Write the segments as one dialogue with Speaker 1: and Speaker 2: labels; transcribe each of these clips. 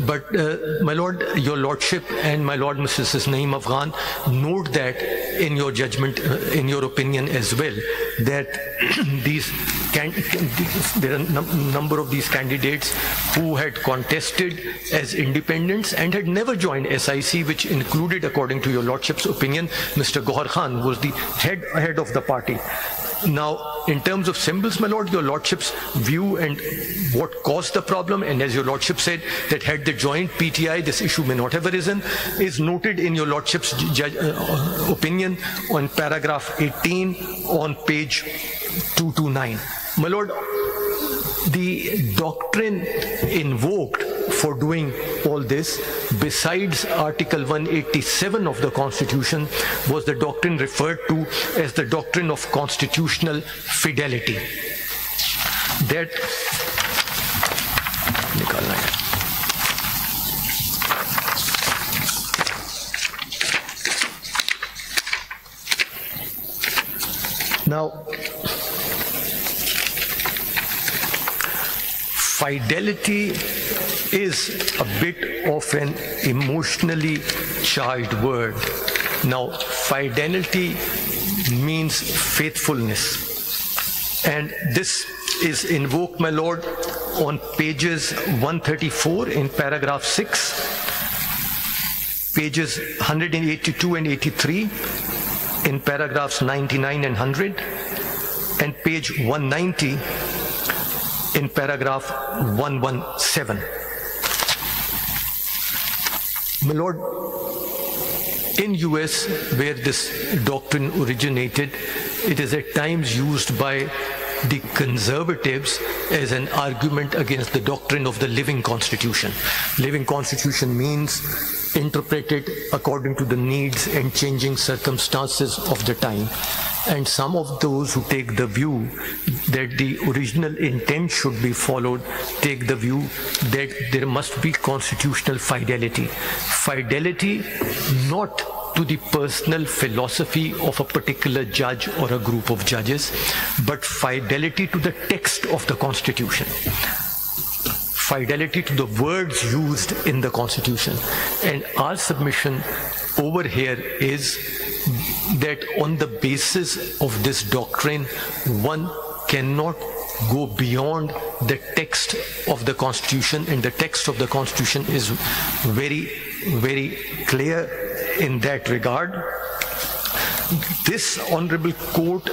Speaker 1: but my Lord, your Lordship and my Lord Mrs. Naeem Afghan note that in your judgment, in your opinion as well, that there are a number of these candidates who had contested as independents and had never joined SIC, which included, according to your Lordship's opinion, Mr. Gohar Khan, who was the head of the party. Now, in terms of symbols, my Lord, your Lordship's view and what caused the problem, and as your Lordship said, that had they joined PTI, this issue may not have arisen, is noted in your Lordship's opinion on paragraph 18 on page 229. My Lord, the doctrine invoked for doing all this, besides Article 187 of the Constitution, was the doctrine referred to as the doctrine of constitutional fidelity. That now, fidelity is a bit of an emotionally charged word. Now, fidelity means faithfulness. And this is invoked, my Lord, on pages 134 in paragraph 6, pages 182 and 83 in paragraphs 99 and 100, and page 190 in paragraph 117. My Lord, in US, where this doctrine originated, it is at times used by the conservatives as an argument against the doctrine of the living constitution. Living constitution means interpreted according to the needs and changing circumstances of the time. And some of those who take the view that the original intent should be followed take the view that there must be constitutional fidelity. Fidelity not to the personal philosophy of a particular judge or a group of judges, but fidelity to the text of the Constitution. Fidelity to the words used in the Constitution. And our submission over here is that on the basis of this doctrine, one cannot go beyond the text of the Constitution, and the text of the Constitution is very, very clear in that regard. This Honorable Court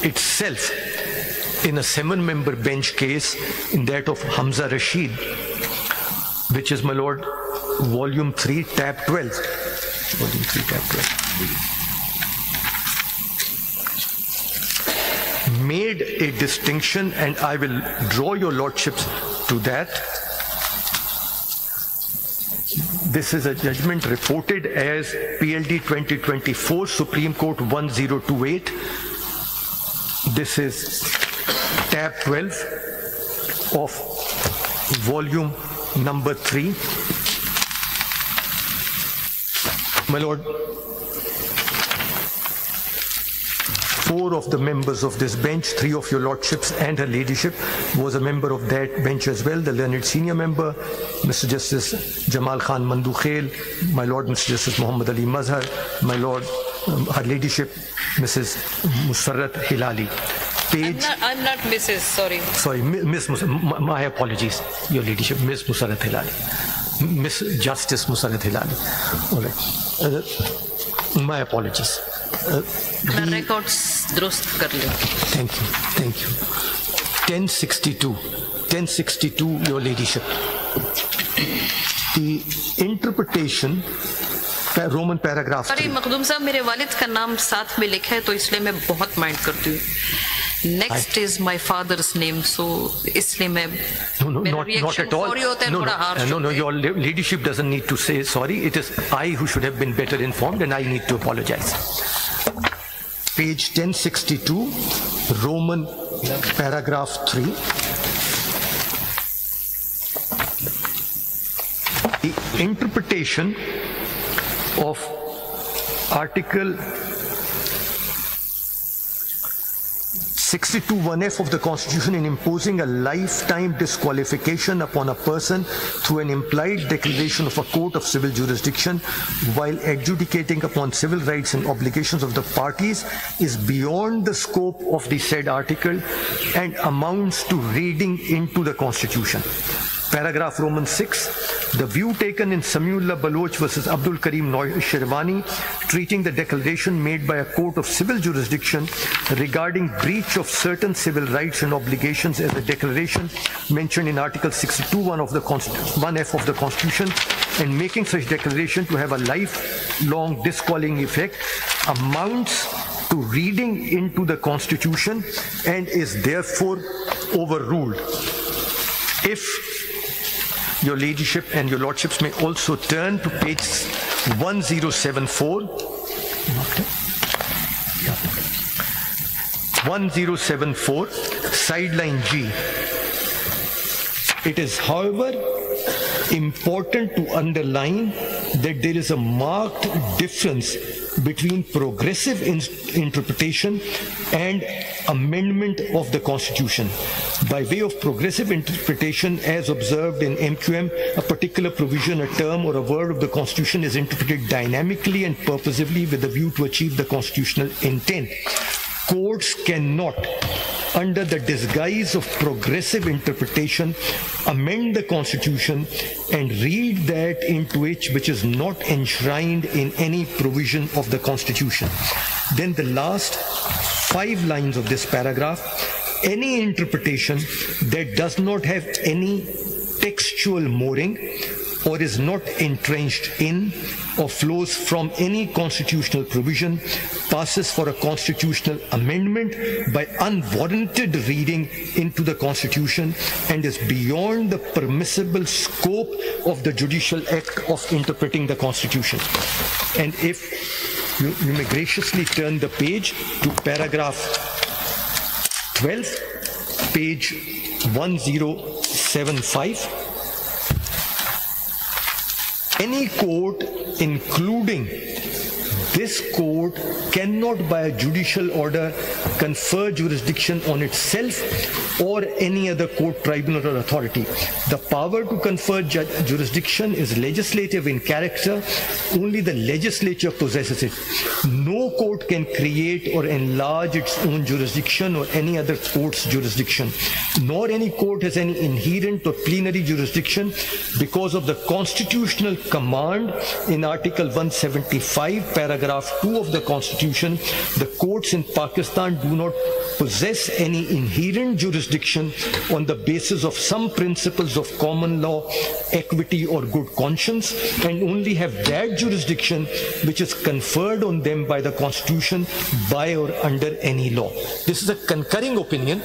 Speaker 1: itself, in a 7-member bench case, in that of Hamza Rashid, which is, my Lord, volume 3, tab 12. Volume 3, tab 12. Made a distinction, and I will draw your Lordships to that. This is a judgment reported as PLD 2024, Supreme Court 1028. This is tab 12 of volume number 3. My Lord, 4 of the members of this bench, 3 of your Lordships and her Ladyship was a member of that bench as well, the learned senior member, Mr. Justice Jamal Khan Mandukhail, my Lord, Mr. Justice Muhammad Ali Mazhar, my Lord, her Ladyship, Mrs. Musarrat Hilali.
Speaker 2: I'm not Mrs. Sorry,
Speaker 1: Miss my apologies, your Ladyship, Miss Musarrat Hilali, Miss Justice Musarrat Hilali. All right. My apologies.
Speaker 2: Records drust kar le.
Speaker 1: Thank you. 1062, your Ladyship. The interpretation, Roman paragraph 3.
Speaker 2: Sorry, Makhdoom साहब, मेरे वालिद का नाम साथ में लिखा है, तो इसलिए मैं बहुत माइंड करती हूँ. Next is my father's name, so इसलिए मैं
Speaker 1: not at all. No, your Ladyship doesn't need to say sorry. It is I who should have been better informed, and I need to apologize. Page 1062, Roman paragraph 3. The interpretation of Article 62(1)(f) of the Constitution in imposing a lifetime disqualification upon a person through an implied declaration of a court of civil jurisdiction while adjudicating upon civil rights and obligations of the parties is beyond the scope of the said article and amounts to reading into the Constitution. Paragraph Roman 6, the view taken in Samiullah Baloch versus Abdul Karim Sherwani treating the declaration made by a court of civil jurisdiction regarding breach of certain civil rights and obligations as a declaration mentioned in Article 62(1) of the 1F of the Constitution and making such declaration to have a lifelong disqualifying effect amounts to reading into the Constitution and is therefore overruled. If your ladyship and your lordships may also turn to page 1074. 1074, sideline G. It is, however, important to underline that there is a marked difference between progressive interpretation and amendment of the Constitution. By way of progressive interpretation, as observed in MQM, a particular provision, a term, or a word of the Constitution is interpreted dynamically and purposively with a view to achieve the constitutional intent. Courts cannot, under the disguise of progressive interpretation, amend the Constitution and read that into it which is not enshrined in any provision of the Constitution. Then the last 5 lines of this paragraph, any interpretation that does not have any textual mooring or is not entrenched in or flows from any constitutional provision passes for a constitutional amendment by unwarranted reading into the Constitution and is beyond the permissible scope of the judicial act of interpreting the Constitution. And if you may graciously turn the page to paragraph 12, page 1075. Any court, including this court, cannot by a judicial order confer jurisdiction on itself or any other court, tribunal, or authority. The power to confer jurisdiction is legislative in character. Only the legislature possesses it. No court can create or enlarge its own jurisdiction or any other court's jurisdiction, nor any court has any inherent or plenary jurisdiction because of the constitutional command in Article 175, paragraph 2 of the Constitution. The courts in Pakistan do not possess any inherent jurisdiction on the basis of some principles of common law, equity, or good conscience, and only have that jurisdiction which is conferred on them by the Constitution, by or under any law. This is a concurring opinion.